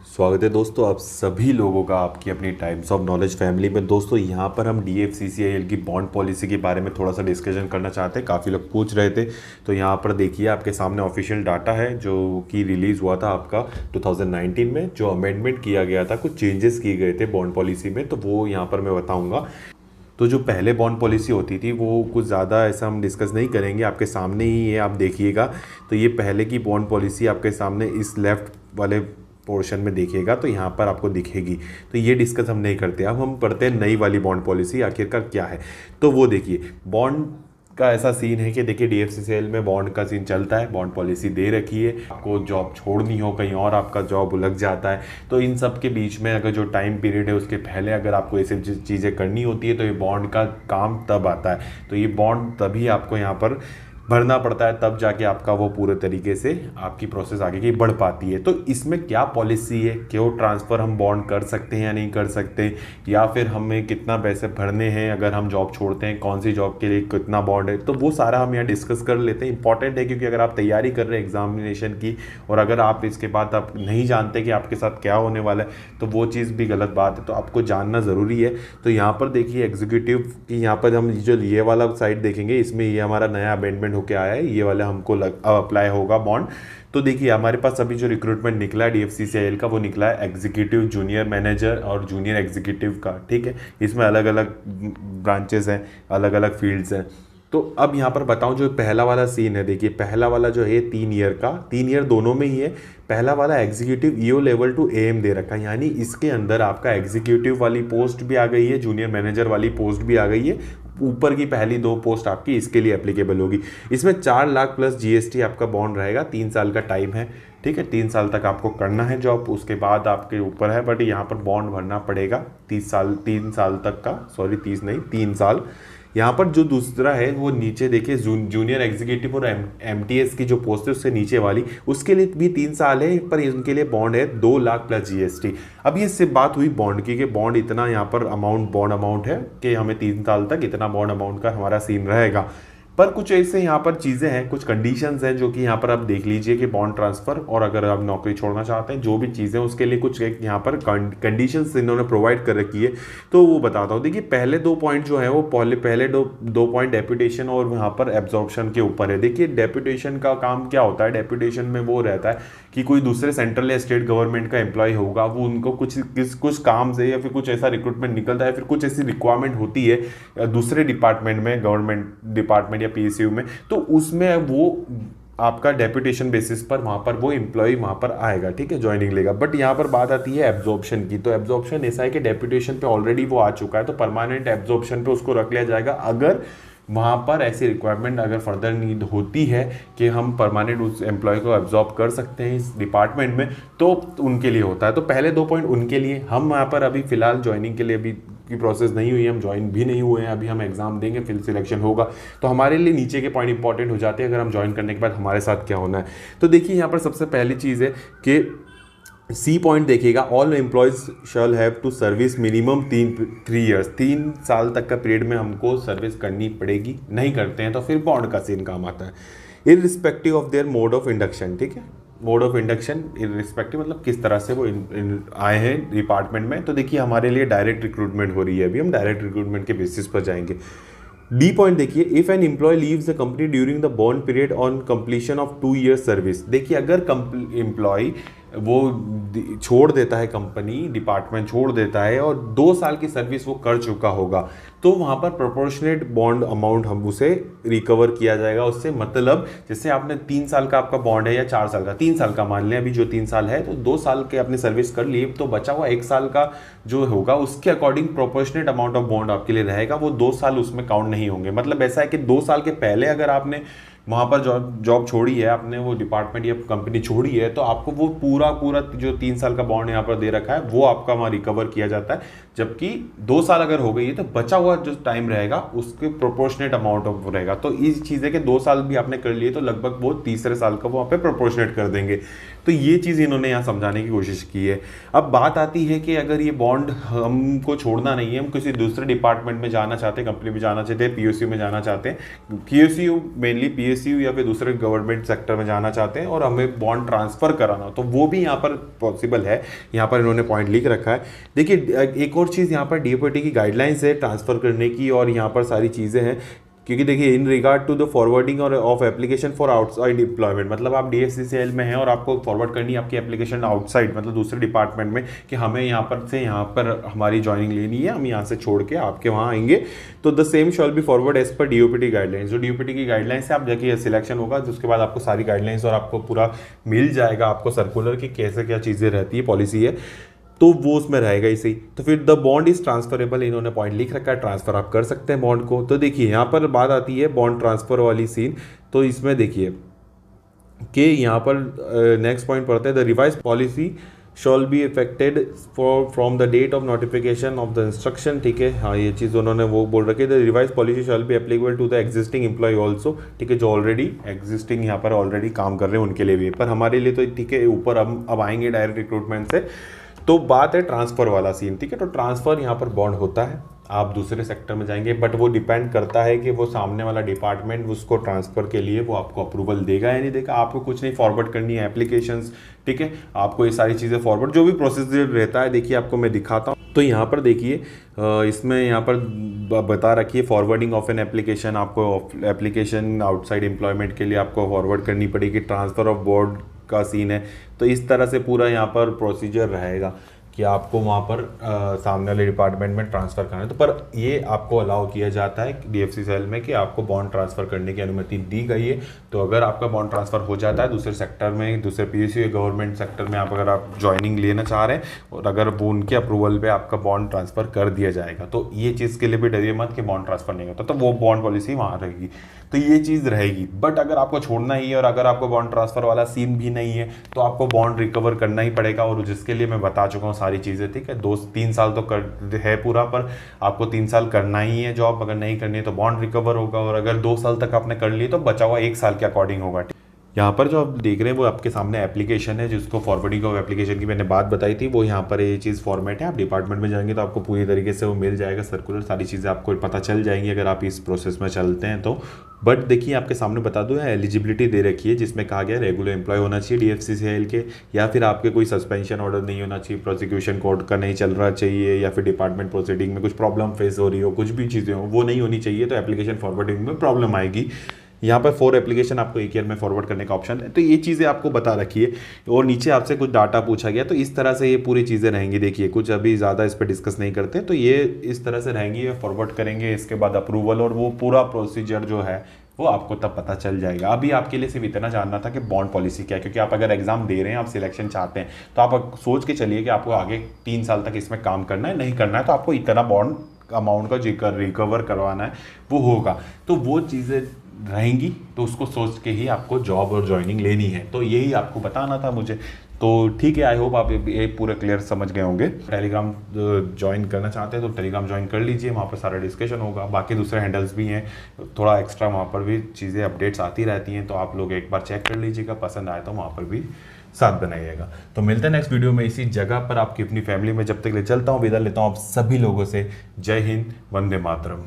स्वागत है दोस्तों आप सभी लोगों का आपकी अपनी टाइम्स ऑफ नॉलेज फैमिली में। दोस्तों यहाँ पर हम DFCCIL की बॉन्ड पॉलिसी के बारे में थोड़ा सा डिस्कशन करना चाहते हैं। काफ़ी लोग पूछ रहे थे, तो यहाँ पर देखिए आपके सामने ऑफिशियल डाटा है जो कि रिलीज़ हुआ था आपका 2019 में। जो अमेंडमेंट किया गया था, कुछ चेंजेस किए गए थे बॉन्ड पॉलिसी में, तो वो यहाँ पर मैं बताऊँगा। तो जो पहले बॉन्ड पॉलिसी होती थी वो कुछ ज़्यादा ऐसा हम डिस्कस नहीं करेंगे, आपके सामने ही है, आप देखिएगा। तो ये पहले की बॉन्ड पॉलिसी आपके सामने इस लेफ्ट वाले पोर्शन में देखिएगा, तो यहाँ पर आपको दिखेगी। तो ये डिस्कस हम नहीं करते, अब हम पढ़ते हैं नई वाली बॉन्ड पॉलिसी आखिरकार क्या है। तो वो देखिए, बॉन्ड का ऐसा सीन है कि देखिए DFCCIL में बॉन्ड का सीन चलता है, बॉन्ड पॉलिसी दे रखी है, आपको जॉब छोड़नी हो, कहीं और आपका जॉब लग जाता है, तो इन सब के बीच में अगर जो टाइम पीरियड है उसके पहले अगर आपको ये सब चीज़ें करनी होती है तो ये बॉन्ड का काम तब आता है। तो ये बॉन्ड तभी आपको यहाँ पर भरना पड़ता है, तब जाके आपका वो पूरे तरीके से आपकी प्रोसेस आगे की बढ़ पाती है। तो इसमें क्या पॉलिसी है, क्यों ट्रांसफ़र हम बॉन्ड कर सकते हैं या नहीं कर सकते, या फिर हमें कितना पैसे भरने हैं अगर हम जॉब छोड़ते हैं, कौन सी जॉब के लिए कितना बॉन्ड है, तो वो सारा हम यहाँ डिस्कस कर लेते हैं। इंपॉर्टेंट है क्योंकि अगर आप तैयारी कर रहे हैं एग्जामिनेशन की और अगर आप इसके बाद आप नहीं जानते कि आपके साथ क्या होने वाला है, तो वो चीज़ भी गलत बात है, तो आपको जानना ज़रूरी है। तो यहाँ पर देखिए एग्जीक्यूटिव की, यहाँ पर हम जो ये वाला साइड देखेंगे, इसमें ये हमारा नया अमेंडमेंट होके आया है, ये वाला हमको अप्लाई होगा बॉन्ड। तो देखिए हमारे पास अभी जो रिक्रूटमेंट निकला है DFCCIL का, वो निकला है एग्जीक्यूटिव, जूनियर मैनेजर और जूनियर एग्जीक्यूटिव का। ठीक है, इसमें अलग अलग ब्रांचेस हैं, अलग अलग फील्ड्स हैं। तो अब यहाँ पर बताऊँ, जो पहला वाला सीन है, देखिए पहला वाला जो है 3 ईयर का, 3 ईयर दोनों में ही है। पहला वाला executive EO level two AM दे रखा है, यानी इसके अंदर आपका एग्जीक्यूटिव वाली पोस्ट भी आ गई है, जूनियर मैनेजर वाली पोस्ट भी आ गई है। ऊपर की पहली 2 पोस्ट आपकी इसके लिए एप्लीकेबल होगी। इसमें 4 लाख प्लस GST आपका बॉन्ड रहेगा। 3 साल का टाइम है, ठीक है, 3 साल तक आपको करना है जॉब, उसके बाद आपके ऊपर है, बट यहाँ पर बॉन्ड भरना पड़ेगा 3 साल तक का, सॉरी 30 नहीं 3 साल। यहाँ पर जो दूसरा है वो नीचे देखिए, जूनियर एग्जीक्यूटिव और MTS की जो पोस्ट है उससे नीचे वाली, उसके लिए भी 3 साल है, पर उनके लिए बॉन्ड है 2 लाख प्लस GST। अब ये सिर्फ बात हुई बॉन्ड की कि बॉन्ड इतना यहाँ पर बॉन्ड अमाउंट है कि हमें 3 साल तक इतना बॉन्ड अमाउंट का हमारा सीन रहेगा। पर कुछ ऐसे यहाँ पर चीज़ें हैं, कुछ कंडीशंस हैं जो कि यहाँ पर आप देख लीजिए कि बॉन्ड ट्रांसफ़र और अगर आप नौकरी छोड़ना चाहते हैं, जो भी चीज़ें उसके लिए कुछ एक यहाँ पर कंडीशंस इन्होंने प्रोवाइड कर रखी है, तो वो बताता हूँ। देखिए पहले 2 पॉइंट जो है वो पहले दो पॉइंट डेप्यूटेशन और यहाँ पर एब्जॉर्प्शन के ऊपर है। देखिए डेप्यूटेशन का काम क्या होता है, डेप्यूटेशन में वो रहता है कि कोई दूसरे सेंट्रल या स्टेट गवर्नमेंट का एम्प्लॉय होगा, वो उनको कुछ काम से या फिर कुछ ऐसा रिक्रूटमेंट निकलता है, फिर कुछ ऐसी रिक्वायरमेंट होती है दूसरे डिपार्टमेंट में, गवर्नमेंट डिपार्टमेंट या PSU में, तो उसमें वो आपका डेप्यूटेशन बेसिस पर वहाँ पर वो एम्प्लॉय वहाँ पर आएगा, ठीक है, ज्वाइनिंग लेगा। बट यहाँ पर बात आती है एब्जॉर्प्शन की। तो एब्जॉर्प्शन ऐसा है कि डेप्यूटेशन पे ऑलरेडी वो आ चुका है, तो परमानेंट एब्जॉर्प्शन पे उसको रख लिया जाएगा। अगर वहाँ पर ऐसी रिक्वायरमेंट अगर फर्दर नीड होती है कि हम परमानेंट उस एम्प्लॉय को एब्जॉर्ब कर सकते हैं इस डिपार्टमेंट में, तो उनके लिए होता है। तो पहले 2 पॉइंट उनके लिए। हम यहाँ पर अभी फिलहाल ज्वाइनिंग के लिए अभी की प्रोसेस नहीं हुई है, हम ज्वाइन भी नहीं हुए हैं, अभी हम एग्जाम देंगे, फिर सिलेक्शन होगा, तो हमारे लिए नीचे के पॉइंट इंपॉर्टेंट हो जाते हैं अगर हम ज्वाइन करने के बाद हमारे साथ क्या होना है। तो देखिए यहाँ पर सबसे पहली चीज़ है कि C पॉइंट देखिएगा, all employees shall have to service minimum 3 years. 3 साल तक का पीरियड में हमको सर्विस करनी पड़ेगी, नहीं करते हैं तो फिर बॉन्ड का सीन काम आता है। Irrespective of their mode of induction, ठीक है, मोड ऑफ इंडक्शन इररिस्पेक्टिव मतलब किस तरह से वो आए हैं डिपार्टमेंट में। तो देखिए हमारे लिए डायरेक्ट रिक्रूटमेंट हो रही है, अभी हम डायरेक्ट रिक्रूटमेंट के बेसिस पर जाएंगे। D पॉइंट देखिए, if an employee leaves the company during the bond period on completion of 2 years service. देखिए अगर एम्प्लॉय वो छोड़ देता है, कंपनी डिपार्टमेंट छोड़ देता है और 2 साल की सर्विस वो कर चुका होगा, तो वहाँ पर प्रोपोर्शनेट बॉन्ड अमाउंट हम उसे रिकवर किया जाएगा उससे। मतलब जैसे आपने 3 साल का आपका बॉन्ड है या 4 साल का, 3 साल का मान लें, अभी जो 3 साल है, तो 2 साल के आपने सर्विस कर ली, तो बचा हुआ 1 साल का जो होगा उसके according proportionate amount of bond आपके लिए रहेगा, वो 2 साल उसमें काउंट नहीं होंगे। मतलब ऐसा है कि 2 साल के पहले अगर आपने वहाँ पर जॉब छोड़ी है, आपने वो डिपार्टमेंट या कंपनी छोड़ी है, तो आपको वो पूरा जो 3 साल का बॉन्ड यहाँ पर दे रखा है वो आपका वहाँ रिकवर किया जाता है। जबकि 2 साल अगर हो गई है तो बचा हुआ जो टाइम रहेगा उसके प्रोपोर्शनेट अमाउंट ऑफ रहेगा। तो इस चीज़ है कि 2 साल भी आपने कर लिए तो लगभग वो तीसरे साल का वहाँ पे प्रोपोर्शनेट कर देंगे। तो ये चीज़ इन्होंने यहाँ समझाने की कोशिश की है। अब बात आती है कि अगर ये बॉन्ड हमको छोड़ना नहीं है, हम किसी दूसरे डिपार्टमेंट में जाना चाहते हैं, कंपनी में जाना चाहते हैं, पीएसयू में जाना चाहते हैं, पीएसयू मेनली पीएसयू या फिर दूसरे गवर्नमेंट सेक्टर में जाना चाहते हैं और हमें बॉन्ड ट्रांसफर कराना, तो वो भी यहाँ पर पॉसिबल है। यहाँ पर इन्होंने पॉइंट लिख रखा है। देखिए एक और चीज़ यहाँ पर डीओपीटी की गाइडलाइंस है ट्रांसफ़र करने की, और यहाँ पर सारी चीज़ें हैं, क्योंकि देखिए in regard to the forwarding और of application for outside employment, मतलब आप डीएफसीसीएल में हैं और आपको फॉरवर्ड करनी है आपकी एप्लीकेशन आउटसाइड, मतलब दूसरे डिपार्टमेंट में, कि हमें यहाँ पर से यहाँ पर हमारी ज्वाइनिंग लेनी है, हम यहाँ से छोड़ के आपके वहाँ आएंगे, तो the same shall be forward as per DOPT guidelines. जो डीओपीटी की गाइडलाइंस है, आप देखिए सिलेक्शन होगा, उसके बाद आपको सारी गाइडलाइंस और आपको पूरा मिल जाएगा आपको सर्कुलर की कैसे क्या चीज़ें रहती है, पॉलिसी है, तो वो उसमें रहेगा ही सही। तो फिर द बॉन्ड इज ट्रांसफरेबल, इन्होंने पॉइंट लिख रखा है, ट्रांसफर आप कर सकते हैं बॉन्ड को। तो देखिए यहाँ पर बात आती है बॉन्ड ट्रांसफर वाली सीन, तो इसमें देखिए कि यहाँ पर नेक्स्ट पॉइंट पढ़ते हैं, the revise policy shall be effected for from the date of notification of the instruction. ठीक है, हाँ ये चीज़ उन्होंने वो बोल रखी है, the revise policy shall be applicable to the existing employee also. ठीक है, जो ऑलरेडी एग्जिस्टिंग यहाँ पर ऑलरेडी काम कर रहे हैं उनके लिए भी, पर हमारे लिए तो ठीक है ऊपर अब आएंगे डायरेक्ट रिक्रूटमेंट से। तो बात है ट्रांसफ़र वाला सीन। ठीक है, तो ट्रांसफ़र यहाँ पर बॉन्ड होता है, आप दूसरे सेक्टर में जाएंगे, बट वो डिपेंड करता है कि वो सामने वाला डिपार्टमेंट उसको ट्रांसफ़र के लिए वो आपको अप्रूवल देगा या नहीं देगा। आपको कुछ नहीं फॉरवर्ड करनी है एप्लीकेशंस, ठीक है, आपको ये सारी चीज़ें फॉरवर्ड जो भी प्रोसीजर रहता है, देखिए आपको मैं दिखाता हूँ। तो यहाँ पर देखिए इसमें यहाँ पर बता रखी है फॉरवर्डिंग ऑफ एन एप्लीकेशन, आपको एप्लीकेशन आउटसाइड एम्प्लॉयमेंट के लिए आपको फॉरवर्ड करनी पड़ेगी, ट्रांसफ़र ऑफ बोर्ड का सीन है। तो इस तरह से पूरा यहाँ पर प्रोसीजर रहेगा कि आपको वहाँ पर सामने वाले डिपार्टमेंट में ट्रांसफ़र करना है। तो पर ये आपको अलाउ किया जाता है डीएफसीसीएल में कि आपको बॉन्ड ट्रांसफ़र करने की अनुमति दी गई है। तो अगर आपका बॉन्ड ट्रांसफ़र हो जाता है दूसरे सेक्टर में, दूसरे पीएसयू या गवर्नमेंट सेक्टर में, आप अगर आप ज्वाइनिंग लेना चाह रहे हैं और अगर वो उनके अप्रूवल पे आपका बॉन्ड ट्रांसफ़र कर दिया जाएगा, तो ये चीज़ के लिए भी डरिए मत कि बॉन्ड ट्रांसफ़र नहीं होता, तो वो बॉन्ड पॉलिसी वहाँ रहेगी, तो ये चीज़ रहेगी। बट अगर आपको छोड़ना ही है और अगर आपको बॉन्ड ट्रांसफ़र वाला सीन भी नहीं है, तो आपको बॉन्ड रिकवर करना ही पड़ेगा, और जिसके लिए मैं बता चुका हूँ सारी चीज़ें। ठीक है, 2-3 साल तो कर है पूरा, पर आपको 3 साल करना ही है जॉब, अगर नहीं करनी है तो बॉन्ड रिकवर होगा, और अगर 2 साल तक आपने कर लिए तो बचा हुआ 1 साल के अकॉर्डिंग होगा। यहाँ पर जो आप देख रहे हैं वो आपके सामने एप्लीकेशन है, जिसको फॉरवर्डिंग ऑफ एप्लीकेशन की मैंने बात बताई थी, वो यहाँ पर ये चीज़ फॉर्मेट है। आप डिपार्टमेंट में जाएंगे तो आपको पूरी तरीके से वो मिल जाएगा सर्कुलर, सारी चीज़ें आपको पता चल जाएंगी अगर आप इस प्रोसेस में चलते हैं तो। बट देखिए आपके सामने बता दूँ, एलिजिबिलिटी दे रखी है जिसमें कहा गया रेगुलर एम्प्लॉय होना चाहिए डीएफसीसीएल के, या फिर आपके कोई सस्पेंशन ऑर्डर नहीं होना चाहिए, प्रोसिक्यूशन कोर्ट का नहीं चल रहा चाहिए, या फिर डिपार्टमेंट प्रोसीडिंग में कुछ प्रॉब्लम फेस हो रही हो, कुछ भी चीज़ें हो वो नहीं होनी चाहिए, तो एप्लीकेशन फॉरवर्डिंग में प्रॉब्लम आएगी। यहाँ पर 4 एप्लीकेशन आपको एक ईयर में फॉरवर्ड करने का ऑप्शन है, तो ये चीज़ें आपको बता रखी है। और नीचे आपसे कुछ डाटा पूछा गया, तो इस तरह से ये पूरी चीज़ें रहेंगी। देखिए कुछ अभी ज़्यादा इस पर डिस्कस नहीं करते, तो ये इस तरह से रहेंगी, ये फॉरवर्ड करेंगे, इसके बाद अप्रूवल और वो पूरा प्रोसीजर जो है वो आपको तब पता चल जाएगा। अभी आपके लिए सिर्फ इतना जानना था कि बॉन्ड पॉलिसी क्या है, क्योंकि आप अगर एग्जाम दे रहे हैं, आप सिलेक्शन चाहते हैं, तो आप सोच के चलिए कि आपको आगे 3 साल तक इसमें काम करना है, नहीं करना है तो आपको इतना बॉन्ड अमाउंट का रिकवर करवाना है, वो होगा। तो वो चीज़ें रहेंगी, तो उसको सोच के ही आपको जॉब और ज्वाइनिंग लेनी है। तो यही आपको बताना था मुझे। तो ठीक है, आई होप आप ये पूरा क्लियर समझ गए होंगे। टेलीग्राम ज्वाइन करना चाहते हैं तो टेलीग्राम ज्वाइन कर लीजिए, वहाँ पर सारा डिस्कशन होगा। बाकी दूसरे हैंडल्स भी हैं, थोड़ा एक्स्ट्रा वहाँ पर भी चीज़ें अपडेट्स आती रहती हैं, तो आप लोग एक बार चेक कर लीजिएगा, पसंद आए तो वहाँ पर भी साथ बनाइएगा। तो मिलते हैं नेक्स्ट वीडियो में इसी जगह पर आपकी अपनी फैमिली में। जब तक ले चलता हूँ, विदा लेता हूँ आप सभी लोगों से। जय हिंद, वंदे मातरम।